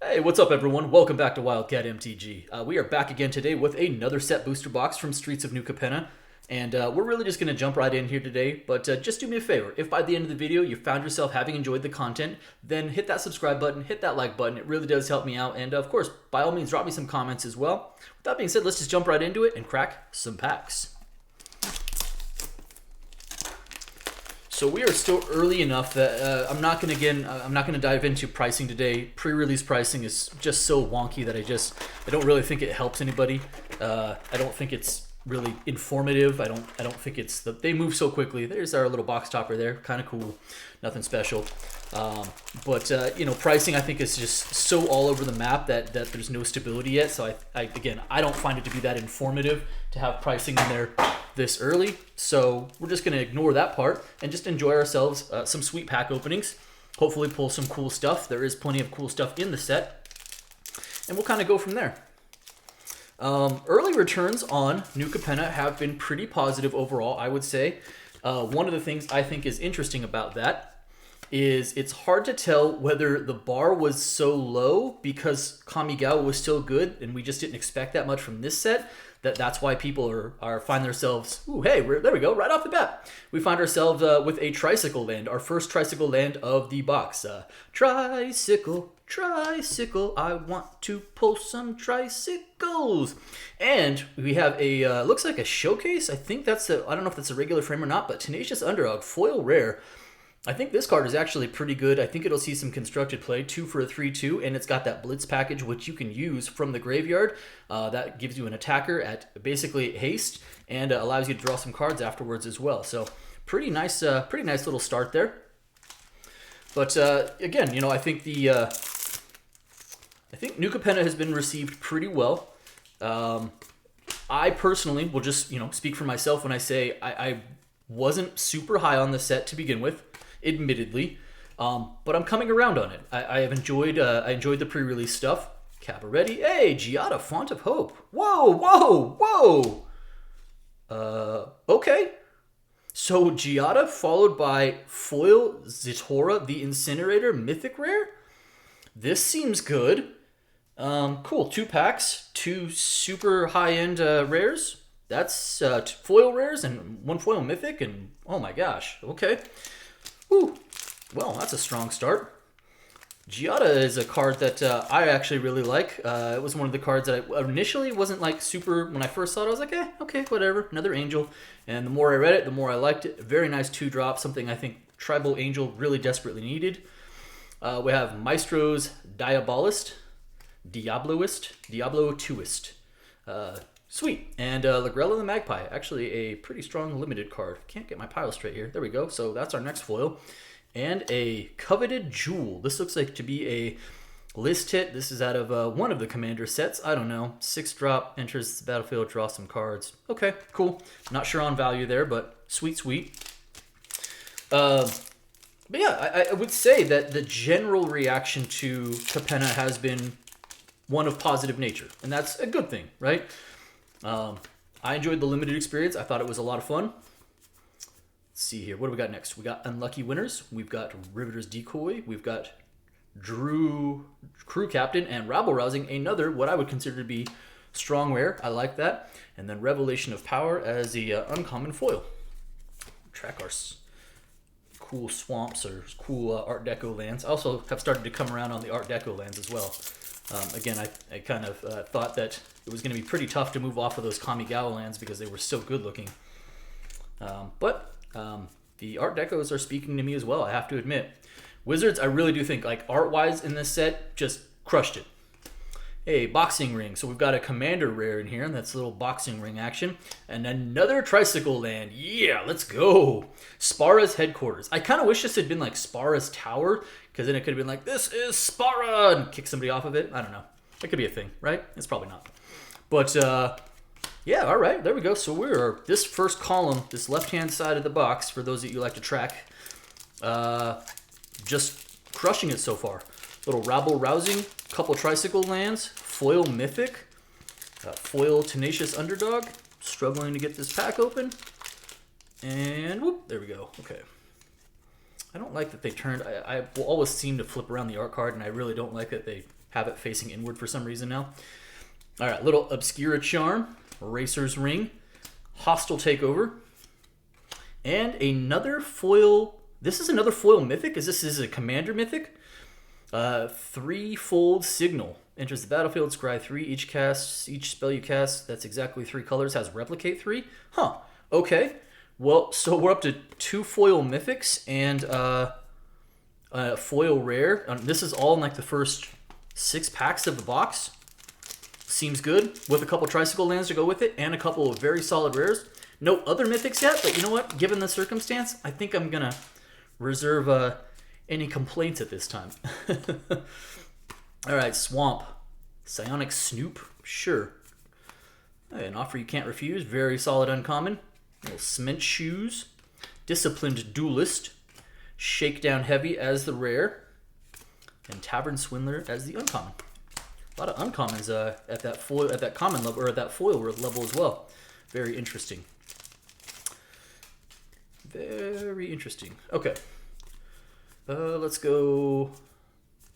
Hey, what's up everyone? Welcome back to Wildcat MTG. We are back again today with another set booster box from Streets of New Capenna. And we're really just going to jump right in here today, but just do me a favor. If by the end of the video you found yourself having enjoyed the content, then hit that subscribe button, hit that like button. It really does help me out. And of course, by all means, drop me some comments as well. With that being said, let's just jump right into it and crack some packs. So we are still early enough that I'm not going to dive into pricing today. Pre-release pricing is just so wonky that I don't really think it helps anybody. I don't think it's really informative. I don't think they move so quickly. There's our little box topper there, kind of cool, nothing special. But pricing I think is just so all over the map that there's no stability yet. So again, I don't find it to be that informative to have pricing in there this early. So we're just going to ignore that part and just enjoy ourselves some sweet pack openings. Hopefully pull some cool stuff. There is plenty of cool stuff in the set. And we'll kind of go from there. Early returns on New Capenna have been pretty positive overall, I would say. One of the things I think is interesting about that is it's hard to tell whether the bar was so low because Kamigawa was so good and we just didn't expect that much from this set. That's why people find themselves, ooh, hey, there we go, right off the bat. We find ourselves with a Tricycle land, our first Tricycle land of the box. Tricycle, I want to pull some tricycles. And we have a, looks like a showcase. I think I don't know if that's a regular frame or not, but Tenacious Underdog, foil rare. I think this card is actually pretty good. I think it'll see some constructed play, 2 for a 3/2, and it's got that Blitz package, which you can use from the graveyard. That gives you an attacker at basically haste, and allows you to draw some cards afterwards as well. So pretty nice little start there. But again, I think I think New Capenna has been received pretty well. I personally will just speak for myself when I say I wasn't super high on the set to begin with, admittedly, but I'm coming around on it. I enjoyed the pre-release stuff. Cabaretti, hey, Giada, Font of Hope. Whoa. Okay. So Giada followed by foil Zitora, the Incinerator, Mythic rare. This seems good. Cool. 2 packs, 2 super high-end rares. That's 2 foil rares and 1 foil mythic, and oh my gosh, okay. Whew. Well, that's a strong start. Giada is a card that I actually really like. It was one of the cards that I initially wasn't like super, when I first saw it, I was like, okay, whatever, another angel. And the more I read it, the more I liked it. Very nice 2-drop, something I think Tribal Angel really desperately needed. We have Maestro's Diablo 2ist. Sweet. And Lagrella the Magpie, actually a pretty strong limited card. Can't get my pile straight here. There we go. So that's our next foil. And a Coveted Jewel. This looks like to be a list hit. This is out of one of the Commander sets. I don't know. 6-drop, enters the battlefield, draw some cards. Okay, cool. Not sure on value there, but sweet. But yeah, I would say that the general reaction to Capenna has been one of positive nature. And that's a good thing, right? I enjoyed the limited experience. I thought it was a lot of fun. Let's see here. What do we got next? We got Unlucky Winners. We've got Riveter's Decoy. We've got Crew Captain and Rabble Rousing, another what I would consider to be strong rare. I like that. And then Revelation of Power as the uncommon foil. Track our cool swamps or cool Art Deco lands. I also have started to come around on the Art Deco lands as well. Again, I kind of thought that it was going to be pretty tough to move off of those Kamigawa lands because they were so good looking. But the Art Decos are speaking to me as well, I have to admit. Wizards, I really do think, like art-wise in this set, just crushed it. Hey, Boxing Ring. So we've got a Commander rare in here, and that's a little Boxing Ring action. And another Tricycle land. Yeah, let's go. Spara's Headquarters. I kind of wish this had been like Spara's Tower, because then it could have been like, this is Spara, and kick somebody off of it. I don't know. It could be a thing, right? It's probably not. But, yeah, all right, there we go. So this first column, this left-hand side of the box, for those that you like to track, just crushing it so far. Little Rabble Rousing, couple Tricycle lands, foil Mythic, foil Tenacious Underdog, struggling to get this pack open, and whoop, there we go. Okay. I don't like that they turned. I will always seem to flip around the art card, and I really don't like that they have it facing inward for some reason now. All right, little Obscura Charm, Racer's Ring, Hostile Takeover, and another foil. This is another foil Mythic. Is a Commander Mythic? Threefold Signal. Enters the battlefield, scry 3. Each spell you cast, that's exactly 3 colors, has Replicate 3. Huh. Okay. Well, so we're up to 2 foil Mythics and a foil rare. This is all in like the first 6 packs of the box. Seems good. With a couple Tricycle lands to go with it and a couple of very solid rares. No other Mythics yet, but you know what? Given the circumstance, I think I'm going to reserve any complaints at this time. All right, Swamp. Psionic Snoop. Sure. An offer you can't refuse. Very solid uncommon. Little Cement Shoes. Disciplined Duelist. Shakedown Heavy as the rare. And Tavern Swindler as the uncommon. A lot of uncommons at that common level, or at that foil level as well. Very interesting. Very interesting. Okay. Let's go.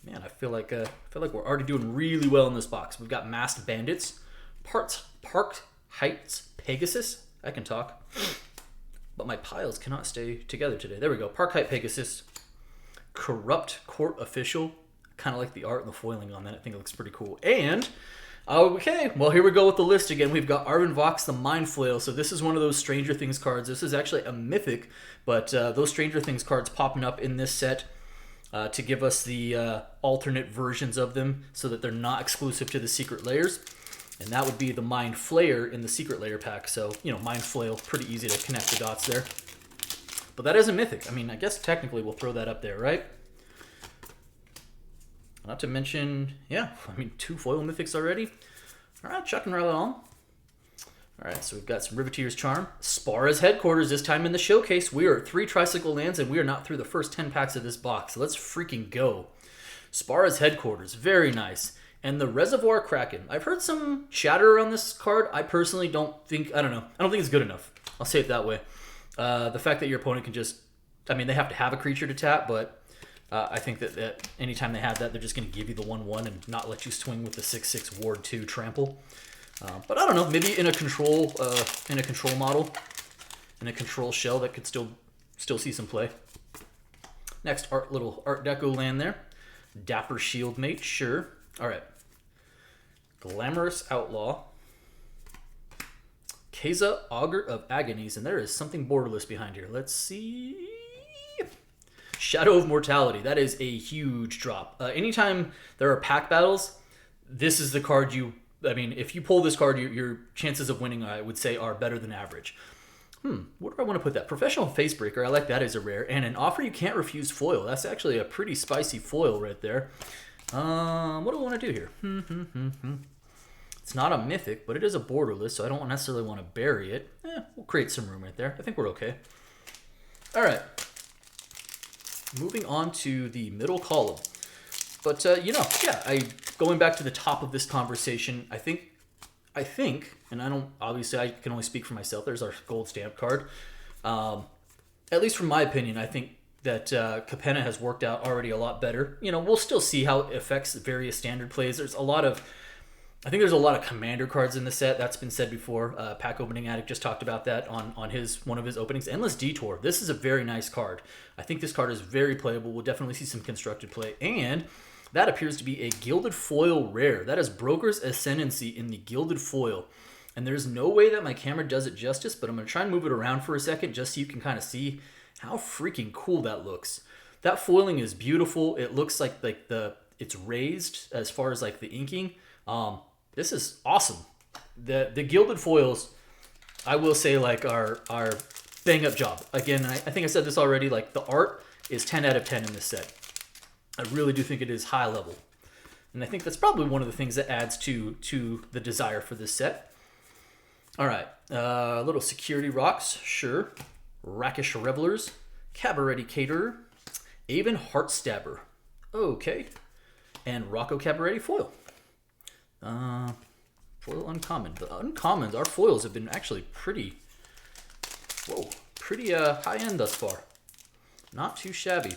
Man, I feel like we're already doing really well in this box. We've got Masked Bandits, Park Heights Pegasus. I can talk, but my piles cannot stay together today. There we go. Park Height Pegasus, Corrupt Court Official. Kind of like the art and the foiling on that. I think it looks pretty cool. And okay, well, here we go with the list again. We've got Arvin Vox, the Mind Flail. So this is one of those Stranger Things cards. This is actually a Mythic, but those Stranger Things cards popping up in this set to give us the alternate versions of them so that they're not exclusive to the Secret Layers. And that would be the Mind Flayer in the Secret Layer pack. So, you know, Mind Flail, pretty easy to connect the dots there. But that is a Mythic. I mean, I guess technically we'll throw that up there, right? Not to mention, yeah, I mean, 2 foil Mythics already. All right, chucking right along. All right, so we've got some Riveteer's Charm. Spara's Headquarters, this time in the showcase. We are at 3 Tricycle lands, and we are not through the first 10 packs of this box. So let's freaking go. Spara's Headquarters, very nice. And the Reservoir Kraken. I've heard some chatter on this card. I personally don't think, I don't think it's good enough. I'll say it that way. The fact that your opponent can just, I mean, they have to have a creature to tap, but I think that anytime they have that, they're just going to give you the 1/1 and not let you swing with the 6/6 Ward 2 Trample. But I don't know, maybe in a control model, in a control shell, that could still see some play. Next, little Art Deco land there. Dapper Shieldmate, sure. All right. Glamorous Outlaw. Keza, Augur of Agonies, and there is something borderless behind here. Let's see. Shadow of Mortality. That is a huge drop. Anytime there are pack battles, this is the card I mean, if you pull this card, your chances of winning, I would say, are better than average. Where do I want to put that? Professional Facebreaker. I like that as a rare. And an Offer You Can't Refuse foil. That's actually a pretty spicy foil right there. What do I want to do here? It's not a Mythic, but it is a borderless, so I don't necessarily want to bury it. We'll create some room right there. I think we're okay. All right. Moving on to the middle column. But, going back to the top of this conversation, I think, and obviously I can only speak for myself, there's our gold stamp card. At least from my opinion, I think that Capenna has worked out already a lot better. You know, we'll still see how it affects various standard plays. I think there's a lot of commander cards in the set. That's been said before. Pack Opening Addict just talked about that on one of his openings. Endless Detour. This is a very nice card. I think this card is very playable. We'll definitely see some constructed play. And that appears to be a Gilded Foil rare. That is Broker's Ascendancy in the Gilded Foil. And there's no way that my camera does it justice, but I'm going to try and move it around for a second just so you can kind of see how freaking cool that looks. That foiling is beautiful. It looks like it's raised as far as like the inking. This is awesome. The Gilded Foils, I will say, like, are bang up job. Again, I think I said this already, like, the art is 10 out of 10 in this set. I really do think it is high level. And I think that's probably one of the things that adds to the desire for this set. All right. Little Security Rocks, sure. Rakish Revelers, Cabaret Caterer, Avon Heartstabber. Okay. And Rocco Cabaret foil. Foil uncommon. The uncommons, our foils have been actually pretty high end thus far. Not too shabby.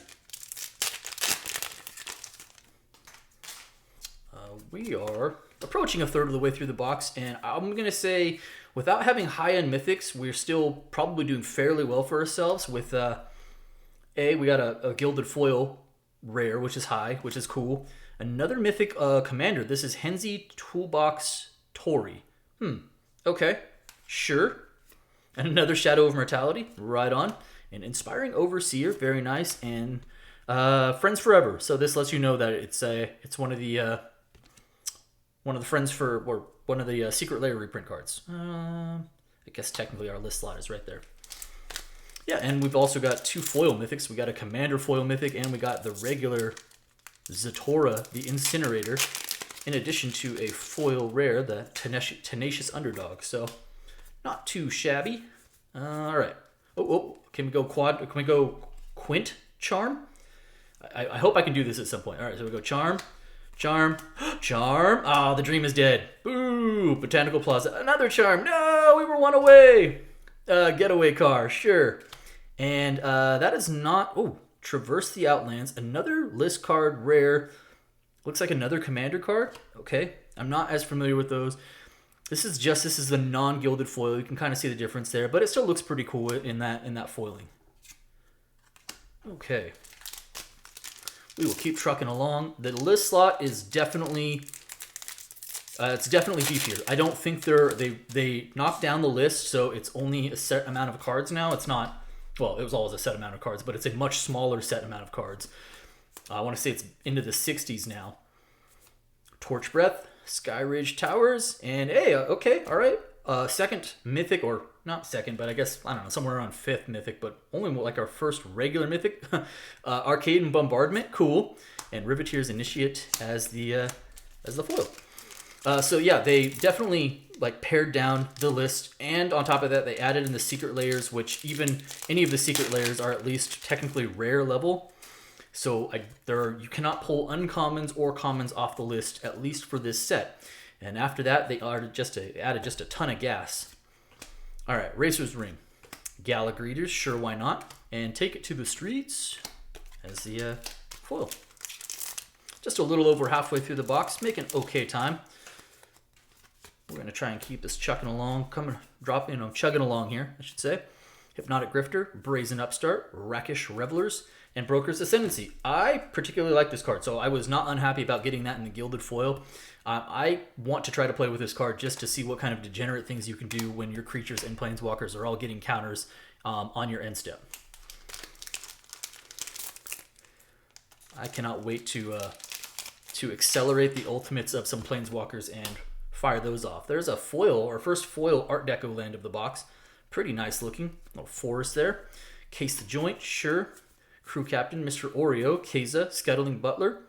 We are approaching a third of the way through the box, and I'm going to say, without having high-end mythics, we're still probably doing fairly well for ourselves. With we got a Gilded foil rare, which is high, which is cool. Another mythic commander. This is Henzi Toolbox Tori. Okay, sure. And another Shadow of Mortality, right on. An Inspiring Overseer, very nice. And Friends Forever. So this lets you know that it's one of the friends for, or one of the Secret Lair reprint cards. I guess technically our list slot is right there. Yeah, and we've also got 2 foil mythics. We got a Commander foil mythic, and we got the regular Zatora, the Incinerator, in addition to a foil rare, the Tenacious Underdog. So not too shabby. All right. Oh, can we go quad? Can we go Quint Charm? I hope I can do this at some point. All right, so we go Charm. Charm. Oh, the dream is dead. Boo! Botanical Plaza. Another Charm. No, we were 1 away. Getaway car. Sure. And that is not... Oh, Traverse the Outlands. Another list card rare. Looks like another commander card. Okay. I'm not as familiar with those. This is the non-gilded foil. You can kind of see the difference there, but it still looks pretty cool in that foiling. Okay. We will keep trucking along. The list slot is definitely it's definitely beefier. I don't think they knocked down the list, so it's only a set amount of cards now. It's not, well, it was always a set amount of cards, but it's a much smaller set amount of cards. I want to say it's into the 60s now. Torch Breath, Skyridge Towers, and hey, okay, all right. Second mythic, or not second, but I guess, I don't know, somewhere around 5th mythic, but only like our first regular mythic. Arcade and Bombardment, cool. And Riveteer's Initiate as the foil. So yeah, they definitely like pared down the list, and on top of that, they added in the secret layers, which even any of the secret layers are at least technically rare level. So you cannot pull uncommons or commons off the list, at least for this set. And after that, they added just a ton of gas. All right, Racer's Ring. Gala Greeters, sure, why not? And Take It to the Streets as the foil. Just a little over halfway through the box, making okay time. We're going to try and keep this chugging along, chugging along here, I should say. Hypnotic Grifter, Brazen Upstart, Rakish Revelers, and Broker's Ascendancy. I particularly like this card, so I was not unhappy about getting that in the Gilded foil. I want to try to play with this card just to see what kind of degenerate things you can do when your creatures and planeswalkers are all getting counters on your end step. I cannot wait to accelerate the ultimates of some planeswalkers and fire those off. There's a foil, our first foil Art Deco land of the box. Pretty nice looking. Little forest there. Case the Joint, sure. Crew Captain, Mr. Oreo, Keza, Scuttling Butler,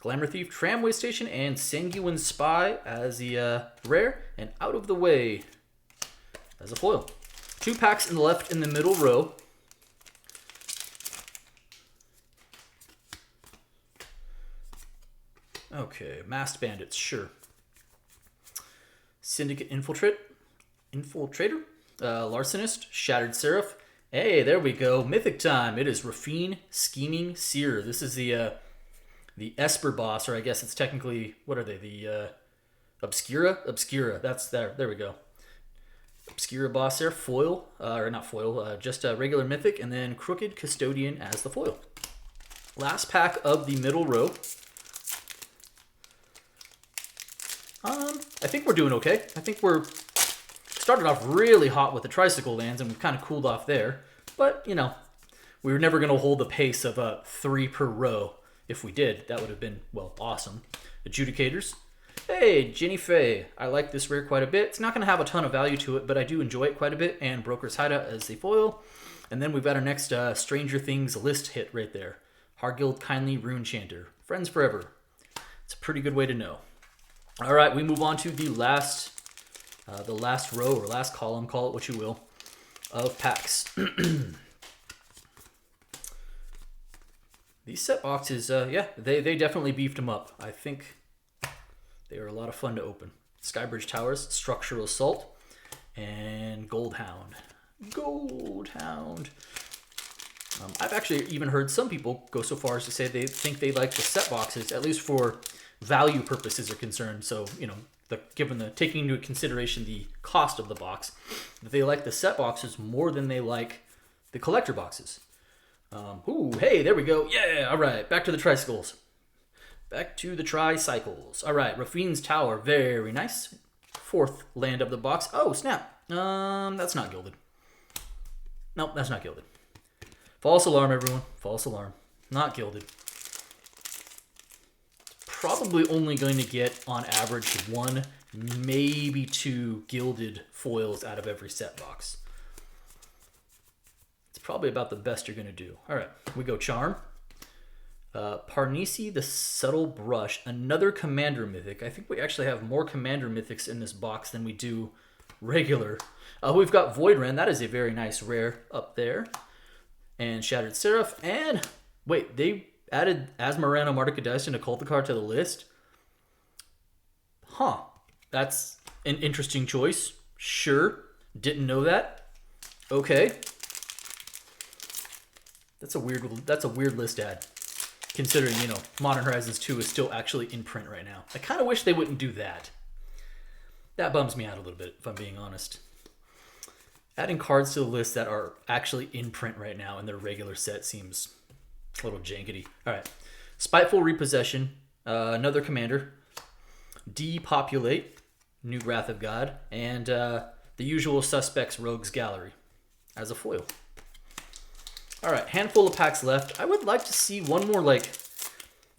Glamour Thief, Tramway Station, and Sanguine Spy as the rare, and Out of the Way as a foil. 2 packs in the middle row. Okay, Masked Bandits, sure. Syndicate Infiltrator, Larcenist, Shattered Seraph. Hey, there we go. Mythic time. It is Raffine Scheming Seer. This is the Esper boss, or I guess it's technically, what are they? The Obscura. That's there. There we go. Obscura boss there. Foil, or not foil, just a regular mythic, and then Crooked Custodian as the foil. Last pack of the middle row. I think we're doing okay. I think we're started off really hot with the tricycle lands, and we've kind of cooled off there. But, you know, we were never going to hold the pace of 3 per row. If we did, that would have been, well, awesome. Adjudicators. Hey, Jenny Faye. I like this rare quite a bit. It's not going to have a ton of value to it, but I do enjoy it quite a bit. And Broker's Hideout as the foil. And then we've got our next Stranger Things list hit right there. Hargild Kindly Rune Chanter. Friends Forever. It's a pretty good way to know. All right, we move on to the last row or last column, call it what you will, of packs. These set boxes, yeah, they definitely beefed them up. I think they are a lot of fun to open. Skybridge Towers, Structural Assault, and Goldhound. Goldhound. I've actually even heard some people go so far as to say they think they like the set boxes, at least for value purposes are concerned. So, you know, taking into consideration the cost of the box, that they like the set boxes more than they like the collector boxes. Ooh, hey, there we go. Yeah, all right, back to the tricycles. Back to the tricycles. All right, Rafine's Tower, very nice. 4th land of the box. Oh, snap. That's not gilded. Nope, that's not gilded. False alarm, everyone. False alarm. Not gilded. Probably only going to get, on average, 1, maybe 2 gilded foils out of every set box. It's probably about the best you're going to do. All right, we go Charm. Parnisi, the Subtle Brush. Another Commander Mythic. I think we actually have more Commander Mythics in this box than we do regular. We've got Voidran. That is a very nice rare up there. And Shattered Seraph, and wait, they added Asmarano Mardukadais and Oculticar to the list? Huh. That's an interesting choice. Sure. Didn't know that. Okay. That's a weird list add. Considering, you know, Modern Horizons 2 is still actually in print right now. I kind of wish they wouldn't do that. That bums me out a little bit, if I'm being honest. Adding cards to the list that are actually in print right now in their regular set seems a little jankety. All right. Spiteful Repossession, another commander. Depopulate, New Wrath of God, and the usual suspects Rogues Gallery as a foil. All right, handful of packs left. I would like to see one more, like,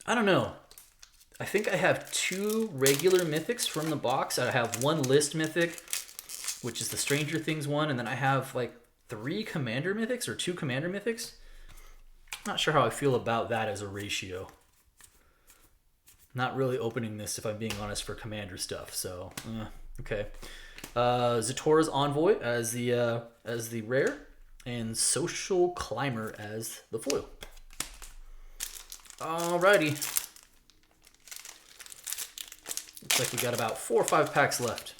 I don't know. I think I have 2 regular mythics from the box. I have 1 list mythic, which is the Stranger Things one, and then I have like 3 Commander Mythics or 2 Commander Mythics. Not sure how I feel about that as a ratio. Not really opening this, if I'm being honest, for Commander stuff. So, okay. Zatora's Envoy as the rare, and Social Climber as the foil. Alrighty. Looks like we got about 4 or 5 packs left.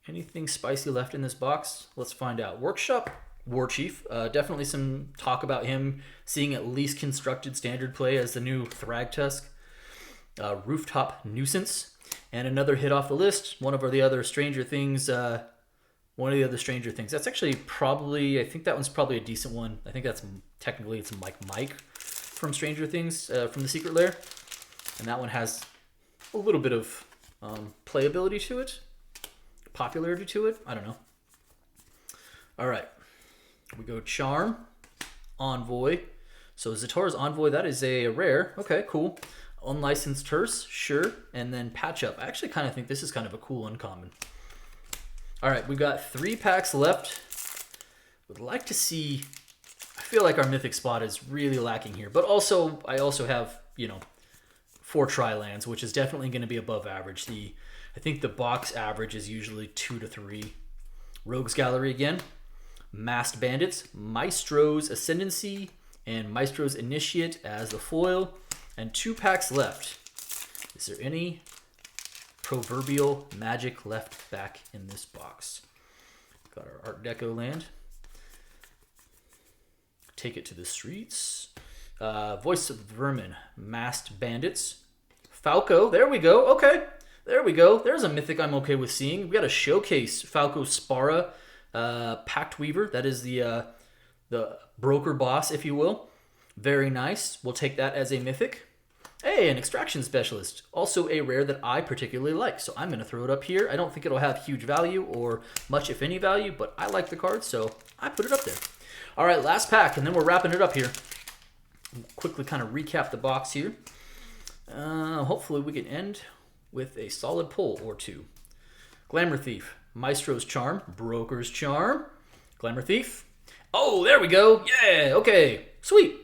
Anything spicy left in this box? Let's find out. Workshop Warchief. Definitely some talk about him seeing at least constructed standard play as the new Thragtusk. Rooftop Nuisance. And another hit off the list. One of the other Stranger Things. That's actually probably, I think that one's probably a decent one. I think that's technically it's Mike from Stranger Things, from the Secret Lair. And that one has a little bit of playability to it. Popularity to it. I don't know. All right. We go Charm. Envoy. So Zatora's Envoy, that is a rare. Okay, cool. Unlicensed Terse, sure. And then Patch Up. I actually kind of think this is kind of a cool uncommon. All right, we've got 3 packs left. Would like to see... I feel like our Mythic spot is really lacking here. But also, I also have, you know, 4 Tri-Lands, which is definitely going to be above average. I think the box average is usually 2 to 3. Rogues Gallery again. Masked Bandits. Maestro's Ascendancy. And Maestro's Initiate as the foil. And 2 packs left. Is there any proverbial magic left back in this box? Got our Art Deco land. Take It to the Streets. Voice of the Vermin. Masked Bandits. Falco. There we go. Okay. There we go. There's a mythic I'm okay with seeing. We got a Showcase Falco Spara, Pact Weaver. That is the broker boss, if you will. Very nice. We'll take that as a mythic. Hey, an Extraction Specialist. Also a rare that I particularly like. So I'm going to throw it up here. I don't think it'll have huge value or much, if any, value, but I like the card, so I put it up there. All right, last pack, and then we're wrapping it up here. Quickly kind of recap the box here. Hopefully we can end with a solid pull or 2. Glamour Thief, Maestro's Charm, Broker's Charm, Glamour Thief. Oh, there we go. Yeah, okay, sweet.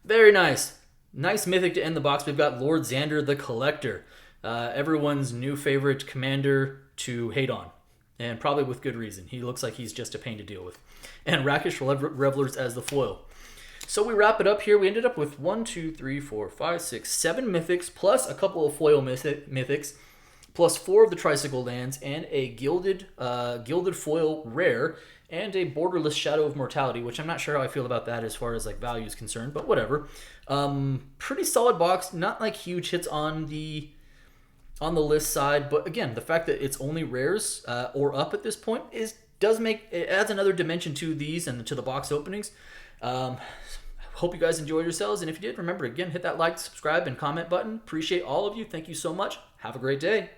Very nice. Nice mythic to end the box. We've got Lord Xander the Collector, everyone's new favorite commander to hate on, and probably with good reason. He looks like he's just a pain to deal with. And Rakish Revelers as the foil. So we wrap it up here. We ended up with 1, 2, 3, 4, 5, 6, 7 mythics plus a couple of foil mythics. plus 4 of the Tricycle lands, and a Gilded foil rare, and a borderless Shadow of Mortality, which I'm not sure how I feel about that as far as like value is concerned, but whatever. Pretty solid box, not like huge hits on the list side, but again, the fact that it's only rares or up at this point it adds another dimension to these and to the box openings. Hope you guys enjoyed yourselves, and if you did, remember again, hit that like, subscribe, and comment button. Appreciate all of you. Thank you so much. Have a great day.